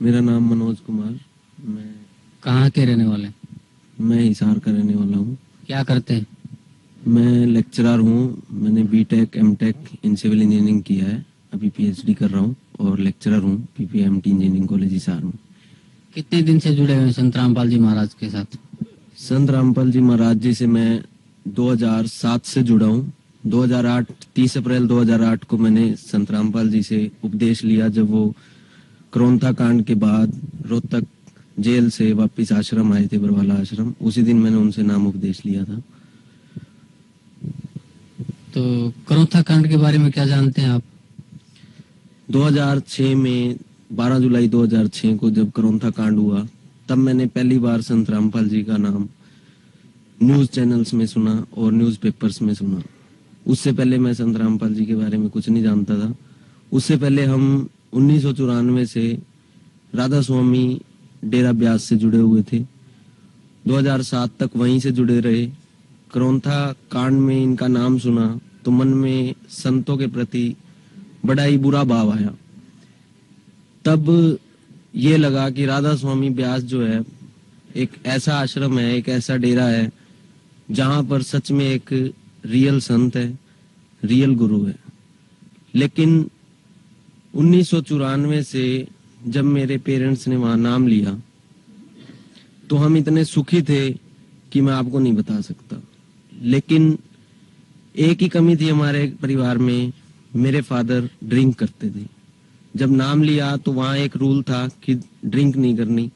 मेरा नाम मनोज कुमार। मैं कहाँ के रहने वाले? मैं हिसार का रहने वाला हूँ। क्या करते हैं? मैं लेक्चरर हूँ। मैंने BTech MTech in civil engineering किया है। अभी पीएचडी कर रहा हूँ और लेक्चरर हूँ पीपीएमटी इंजीनियरिंग कॉलेज हिसार में। कितने दिन से जुड़े हुए हैं संत रामपाल जी महाराज के साथ? संत रामपाल जी महाराज जी से मैं 2007 से जुड़ा हूँ। 2008 30 अप्रैल 2008 को मैंने संत रामपाल जी से उपदेश लिया, जब वो क्रोंथा कांड के बाद रोहतक जेल से वापस आश्रम आए थे, बरवाला आश्रम। उसी दिन मैंने उनसे नाम उपदेश लिया था। तो करोथा कांड के बारे में क्या जानते हैं आप? 2006 में 12 जुलाई 2006 को जब करोंथा कांड हुआ, तब मैंने पहली बार संत रामपाल जी का नाम न्यूज चैनल्स में सुना और न्यूज पेपर्स में सुना। उससे पहले मैं संत रामपाल जी के बारे में कुछ नहीं जानता था। उससे पहले हम 1994 से राधा स्वामी डेरा ब्यास से जुड़े हुए थे। 2007 तक वहीं से जुड़े रहे। करोंथा कांड में इनका नाम सुना तो मन में संतों के प्रति बड़ा ही बुरा भाव आया। तब ये लगा कि राधा स्वामी ब्यास जो है एक ऐसा आश्रम है, एक ऐसा डेरा है जहां पर सच में एक रियल संत है, रियल गुरु है। लेकिन 1994 से जब मेरे पेरेंट्स ने वहां नाम लिया तो हम इतने सुखी थे कि मैं आपको नहीं बता सकता। लेकिन एक ही कमी थी हमारे परिवार में, मेरे फादर ड्रिंक करते थे। जब नाम लिया तो वहां एक रूल था कि ड्रिंक नहीं करनी।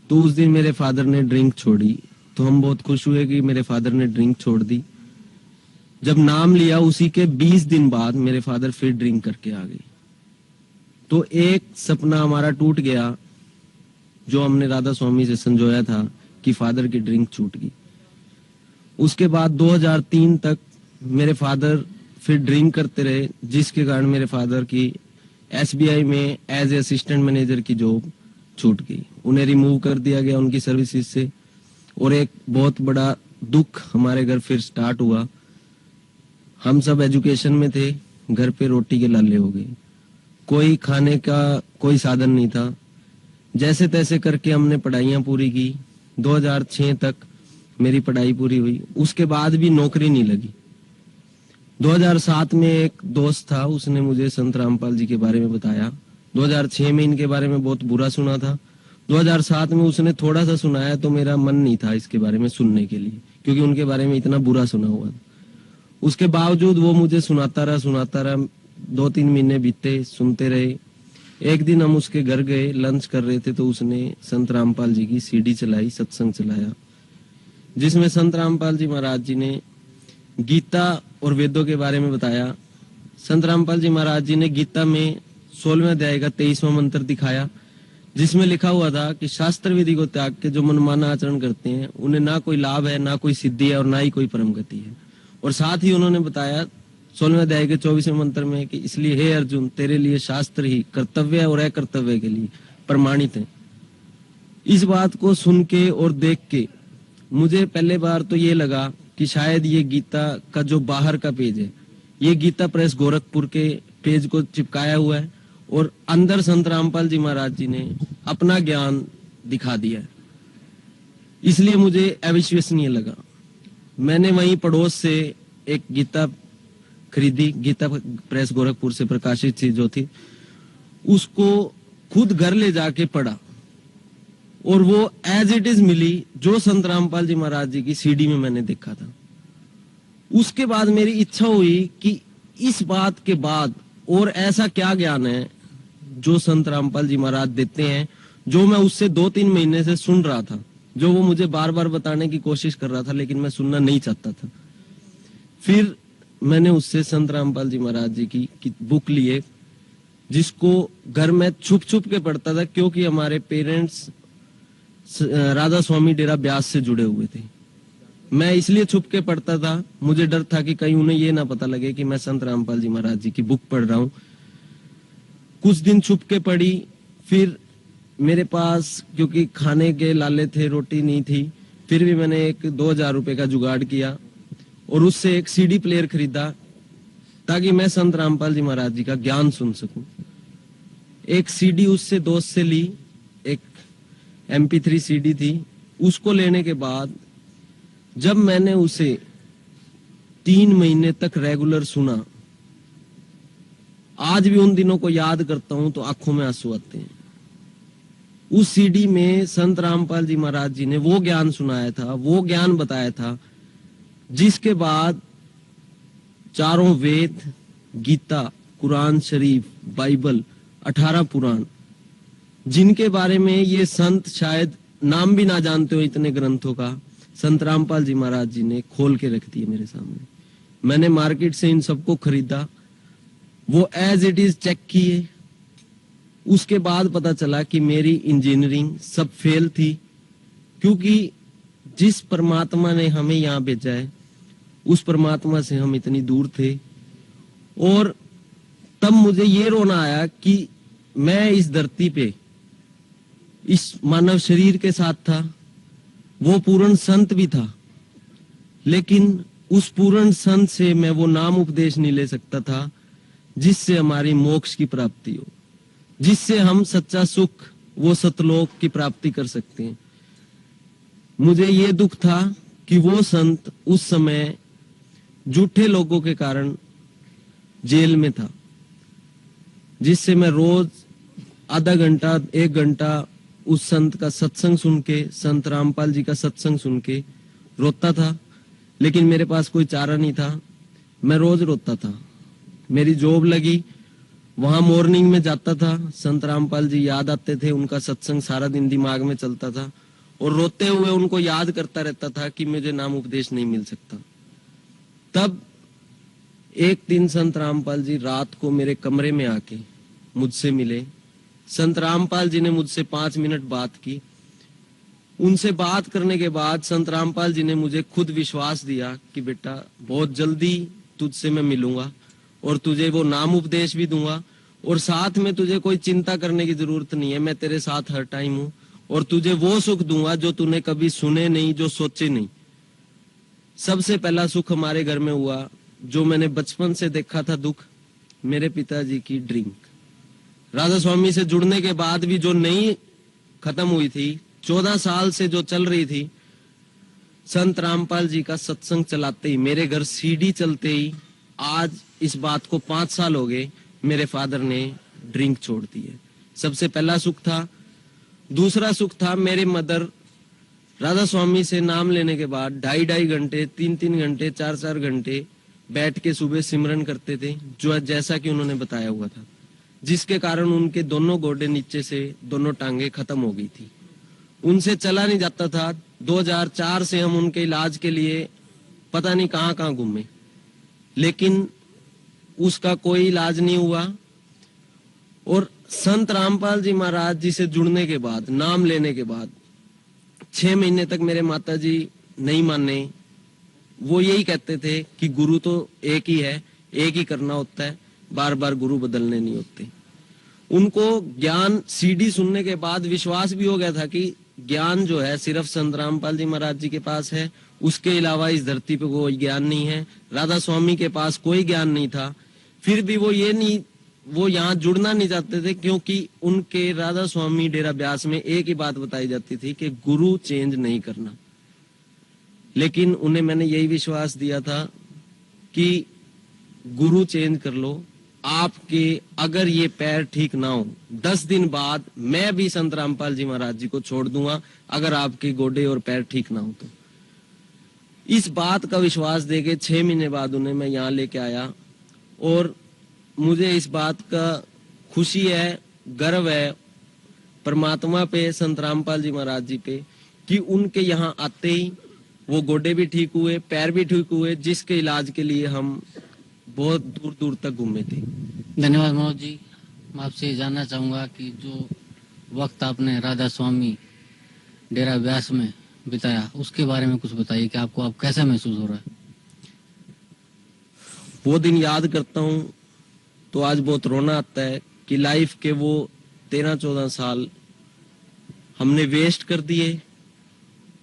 तो उस दिन मेरे फादर ने ड्रिंक छोड़ी, तो हम बहुत खुश हुए कि मेरे फादर ने ड्रिंक छोड़ दी। जब नाम लिया उसी के 20 दिन बाद मेरे फादर फिर ड्रिंक करके आ गए। तो एक सपना हमारा टूट गया जो हमने राधा स्वामी से संजोया था कि फादर की ड्रिंक छूट गई। उसके बाद 2003 तक मेरे फादर फिर ड्रिंक करते रहे, जिसके कारण मेरे फादर की एसबीआई में एज ए असिस्टेंट मैनेजर की जॉब छूट गई। उन्हें रिमूव कर दिया गया उनकी सर्विसेज से। और एक बहुत बड़ा दुख हमारे घर फिर स्टार्ट हुआ। हम सब एजुकेशन में थे, घर पे रोटी के लाले हो गए। कोई खाने का कोई साधन नहीं था। जैसे तैसे करके हमने पढ़ाइयाँ पूरी की। 2006 तक मेरी पढ़ाई पूरी हुई। उसके बाद भी नौकरी नहीं लगी। 2007 में एक दोस्त था, उसने मुझे संत रामपाल जी के बारे में बताया। 2006 में इनके बारे में बहुत बुरा सुना था। 2007 में उसने थोड़ा सा सुनाया तो मेरा मन नहीं था इसके बारे में सुनने के लिए, क्योंकि उनके बारे में इतना बुरा सुना हुआ था। उसके बावजूद वो मुझे सुनाता रहा। 2-3 महीने बीते, सुनते रहे। एक दिन हम उसके घर गए, लंच कर रहे थे, तो उसने संत रामपाल जी की सीडी चलाई, सत्संग चलाया, जिसमें संत रामपाल जी महाराज जी ने गीता और वेदों के बारे में बताया। संत रामपाल जी महाराज जी ने गीता में 16वें अध्याय का 23वां मंत्र दिखाया, जिसमें लिखा हुआ था कि शास्त्र विधि को त्याग के जो मनमाना आचरण करते हैं उन्हें ना कोई लाभ है, ना कोई सिद्धि है और ना ही कोई परम गति है। और साथ ही उन्होंने बताया 16वें अध्याय के 24वें मंत्र में कि इसलिए हे अर्जुन, तेरे लिए शास्त्र ही कर्तव्य और अकर्तव्य के लिए प्रमाणित है। इस बात को सुन के और देख के मुझे पहले बार तो ये लगा कि शायद ये गीता का जो बाहर का पेज है, ये गीता प्रेस गोरखपुर के पेज को चिपकाया हुआ है और अंदर संत रामपाल जी महाराज जी ने अपना ज्ञान दिखा दिया है। इसलिए मुझे अविश्वसनीय लगा। मैंने वहीं पड़ोस से एक गीता खरीदी, गीता प्रेस गोरखपुर से प्रकाशित थी जो थी, उसको खुद घर ले जाके पढ़ा और वो एज इट इज मिली जो संत रामपाल जी महाराज जी की सीडी में मैंने देखा था। उसके बाद मेरी इच्छा हुई कि इस बात के बाद और ऐसा क्या ज्ञान है जो संत रामपाल जी महाराज देते हैं, जो मैं उससे 2-3 महीने से सुन रहा था, जो वो मुझे बार बार बताने की कोशिश कर रहा था लेकिन मैं सुनना नहीं चाहता था। फिर मैंने उससे संत रामपाल जी महाराज जी की बुक लिए, जिसको घर में छुप छुप के पढ़ता था, क्योंकि हमारे पेरेंट्स राधा स्वामी डेरा ब्यास से जुड़े हुए थे। मैं इसलिए छुप के पढ़ता था, मुझे डर था कि कहीं उन्हें ये ना पता लगे कि मैं संत रामपाल जी महाराज जी की बुक पढ़ रहा हूँ। कुछ दिन छुप के पढ़ी। फिर मेरे पास क्योंकि खाने के लाले थे, रोटी नहीं थी, फिर भी मैंने एक 2000 रुपए का जुगाड़ किया और उससे एक सीडी प्लेयर खरीदा ताकि मैं संत रामपाल जी महाराज जी का ज्ञान सुन सकूं। एक सीडी उससे दोस्त से ली एक MP3 CD थी। उसको लेने के बाद जब मैंने उसे 3 महीने तक रेगुलर सुना, आज भी उन दिनों को याद करता हूं तो आंखों में आंसू आते हैं। उस सीडी में संत रामपाल जी महाराज जी ने वो ज्ञान सुनाया था, वो ज्ञान बताया था, जिसके बाद चारों वेद, गीता, कुरान शरीफ, बाइबल, 18 पुराण, जिनके बारे में ये संत शायद नाम भी ना जानते हो, इतने ग्रंथों का संत रामपाल जी महाराज जी ने खोल के रख दिए मेरे सामने। मैंने मार्केट से इन सबको खरीदा, वो एज इट इज चेक किए। उसके बाद पता चला कि मेरी इंजीनियरिंग सब फेल थी, क्योंकि जिस परमात्मा ने हमें यहाँ भेजा है उस परमात्मा से हम इतनी दूर थे। और तब मुझे ये रोना आया कि मैं इस धरती पे इस मानव शरीर के साथ था, वो पूर्ण संत भी था, लेकिन उस पूर्ण संत से मैं वो नाम उपदेश नहीं ले सकता था जिससे हमारी मोक्ष की प्राप्ति हो, जिससे हम सच्चा सुख, वो सतलोक की प्राप्ति कर सकते हैं। मुझे ये दुख था कि वो संत उस समय झूठे लोगों के कारण जेल में था, जिससे मैं रोज आधा घंटा 1 घंटा उस संत का सत्संग सुन के, संत रामपाल जी का सत्संग सुन के रोता था। लेकिन मेरे पास कोई चारा नहीं था, मैं रोज रोता था। मेरी जॉब लगी, वहां मॉर्निंग में जाता था, संत रामपाल जी याद आते थे, उनका सत्संग सारा दिन दिमाग में चलता था और रोते हुए उनको याद करता रहता था कि मुझे नाम उपदेश नहीं मिल सकता। तब एक दिन संत रामपाल जी रात को मेरे कमरे में आके मुझसे मिले। संत रामपाल जी ने मुझसे 5 मिनट बात की। उनसे बात करने के बाद संत रामपाल जी ने मुझे खुद विश्वास दिया कि बेटा बहुत जल्दी तुझसे मैं मिलूंगा और तुझे वो नाम उपदेश भी दूंगा, और साथ में तुझे कोई चिंता करने की जरूरत नहीं है, मैं तेरे साथ हर टाइम हूं और तुझे वो सुख दूंगा जो तूने कभी सुने नहीं, जो सोचे नहीं। सबसे पहला सुख हमारे घर में हुआ, जो मैंने बचपन से देखा था दुख, मेरे पिताजी की ड्रिंक। राधा स्वामी से जुड़ने के बाद भी जो नहीं खत्म हुई थी, 14 साल से जो चल रही थी, संत रामपाल जी का सत्संग चलाते ही, मेरे घर सीडी चलते ही, आज इस बात को 5 साल हो गए, मेरे फादर ने ड्रिंक छोड़ दी है। सबसे पहला सुख था। दूसरा सुख था, मेरे मदर राधा स्वामी से नाम लेने के बाद 2.5 घंटे, 3-3 घंटे, 4-4 घंटे बैठ के सुबह सिमरन करते थे, जो जैसा कि उन्होंने बताया हुआ था, जिसके कारण उनके दोनों गोडे नीचे से दोनों टांगे खत्म हो गई थी, उनसे चला नहीं जाता था। 2004 से हम उनके इलाज के लिए पता नहीं कहां कहां घूमे, लेकिन उसका कोई इलाज नहीं हुआ। और संत रामपाल जी महाराज जी से जुड़ने के बाद, नाम लेने के बाद 6 महीने तक मेरे माताजी नहीं माने। वो यही कहते थे कि गुरु तो एक ही है, एक ही करना होता है, बार बार गुरु बदलने नहीं होते। उनको ज्ञान सीडी सुनने के बाद विश्वास भी हो गया था कि ज्ञान जो है सिर्फ संत रामपाल जी महाराज जी के पास है, उसके अलावा इस धरती पे कोई ज्ञान नहीं है। राधा स्वामी के पास कोई ज्ञान नहीं था, फिर भी वो यहाँ जुड़ना नहीं चाहते थे, क्योंकि उनके राधा स्वामी डेरा ब्यास में एक ही बात बताई जाती थी कि गुरु चेंज नहीं करना। लेकिन उन्हें मैंने यही विश्वास दिया था कि गुरु चेंज कर लो, आपके अगर ये पैर ठीक ना हो, 10 दिन बाद मैं भी संत रामपाल जी महाराज जी को छोड़ दूंगा, अगर आपके गोडे और पैर ठीक ना हो तो। इस बात का विश्वास देके 6 महीने बाद उन्हें मैं यहाँ लेके आया, और मुझे इस बात का खुशी है, गर्व है परमात्मा पे, संत रामपाल जी महाराज जी पे, कि उनके यहाँ आते ही वो गोडे भी ठीक हुए, पैर भी ठीक हुए, जिसके इलाज के लिए हम बहुत दूर दूर तक घूमे थे। धन्यवाद मनोज जी। मैं आपसे जानना चाहूंगा कि जो वक्त आपने राधा स्वामी डेरा व्यास में बिताया, उसके बारे में कुछ बताइए कि आपको अब कैसा महसूस हो रहा है? वो दिन याद करता हूँ तो आज बहुत रोना आता है कि लाइफ के वो 13-14 साल हमने वेस्ट कर दिए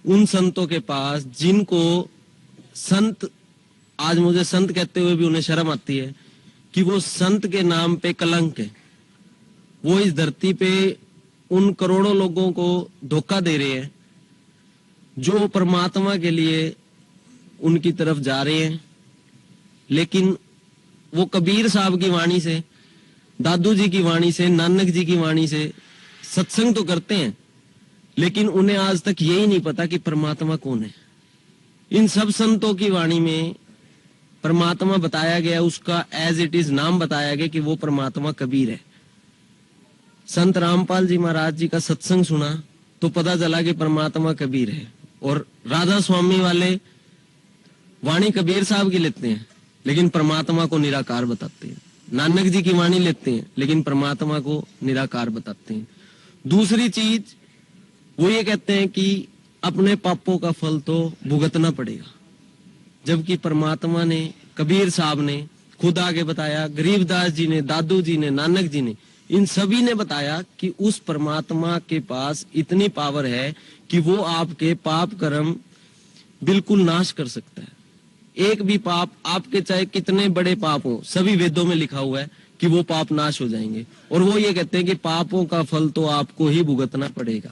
उन संतों के पास, जिनको संत, आज मुझे संत कहते हुए भी उन्हें शर्म आती है कि वो संत के नाम पे कलंक है। वो इस धरती पे उन करोड़ों लोगों को धोखा दे रहे हैं जो परमात्मा के लिए उनकी तरफ जा रहे हैं। लेकिन वो कबीर साहब की वाणी से, दादू जी की वाणी से, नानक जी की वाणी से सत्संग तो करते हैं, लेकिन उन्हें आज तक यही नहीं पता कि परमात्मा कौन है। इन सब संतों की वाणी में परमात्मा बताया गया, उसका एज इट इज नाम बताया गया कि वो परमात्मा कबीर है। संत रामपाल जी महाराज जी का सत्संग सुना तो पता चला कि परमात्मा कबीर है। और राधा स्वामी वाले वाणी कबीर साहब की लेते हैं लेकिन परमात्मा को निराकार बताते हैं। नानक जी की वाणी लेते हैं लेकिन परमात्मा को निराकार बताते हैं। दूसरी चीज वो ये कहते हैं कि अपने पापों का फल तो भुगतना पड़ेगा, जबकि परमात्मा ने, कबीर साहब ने खुद आगे बताया, गरीबदास जी ने, दादू जी ने, नानक जी ने, इन सभी ने बताया कि उस परमात्मा के पास इतनी पावर है कि वो आपके पाप कर्म बिल्कुल नाश कर सकता है। एक भी पाप आपके चाहे कितने बड़े पाप हो, सभी वेदों में लिखा हुआ है कि वो पाप नाश हो जाएंगे। और वो ये कहते हैं कि पापों का फल तो आपको ही भुगतना पड़ेगा।